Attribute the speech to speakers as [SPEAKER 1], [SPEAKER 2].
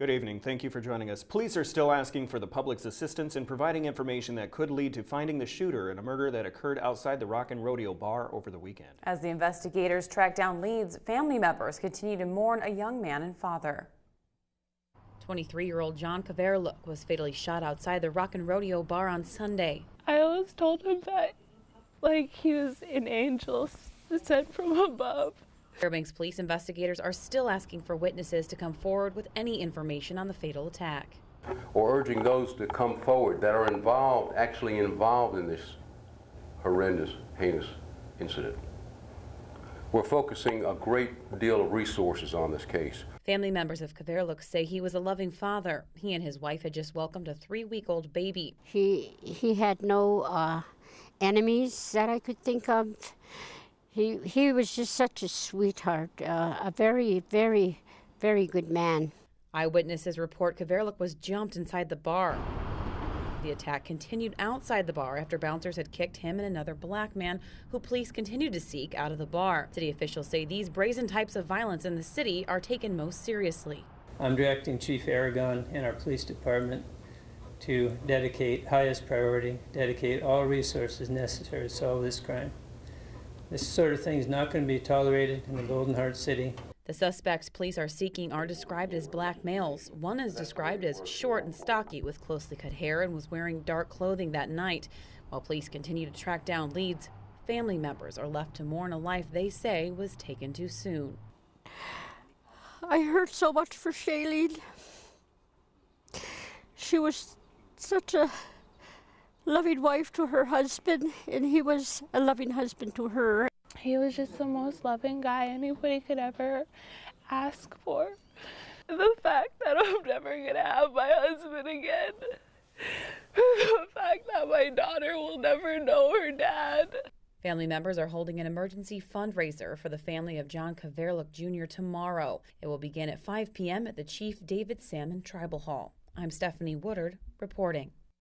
[SPEAKER 1] Good evening. Thank you for joining us. Police are still asking for the public's assistance in providing information that could lead to finding the shooter in a murder that occurred outside the Rockin' Rodeo bar over the weekend.
[SPEAKER 2] As the investigators track down leads, family members continue to mourn a young man and father. 23-year-old John Kverluk was fatally shot outside the Rockin' Rodeo bar on Sunday.
[SPEAKER 3] I always told him that, he was an angel sent from above.
[SPEAKER 2] Fairbanks police investigators are still asking for witnesses to come forward with any information on the fatal attack.
[SPEAKER 4] Or urging those to come forward that are actually involved in this horrendous, heinous incident. We're focusing a great deal of resources on this case.
[SPEAKER 2] Family members of Kverluk say he was a loving father. He and his wife had just welcomed a 3-week-old baby.
[SPEAKER 5] He had no enemies that I could think of. He was just such a sweetheart, a very, very, very good man.
[SPEAKER 2] Eyewitnesses report Kverluk was jumped inside the bar. The attack continued outside the bar after bouncers had kicked him and another black man who police continued to seek out of the bar. City officials say these brazen types of violence in the city are taken most seriously.
[SPEAKER 6] I'm directing Chief Aragon and our police department to dedicate highest priority, dedicate all resources necessary to solve this crime. This sort of thing is not going to be tolerated in the Golden Heart City.
[SPEAKER 2] The suspects police are seeking are described as black males. One is described as short and stocky with closely cut hair and was wearing dark clothing that night. While police continue to track down leads, family members are left to mourn a life they say was taken too soon.
[SPEAKER 5] I hurt so much for Shailene. She was such a loving wife to her husband, and he was a loving husband to her.
[SPEAKER 3] He was just the most loving guy anybody could ever ask for. The fact that I'm never going to have my husband again. The fact that my daughter will never know her dad.
[SPEAKER 2] Family members are holding an emergency fundraiser for the family of John Kverluk Jr. tomorrow. It will begin at 5 p.m. at the Chief David Salmon Tribal Hall. I'm Stephanie Woodard reporting.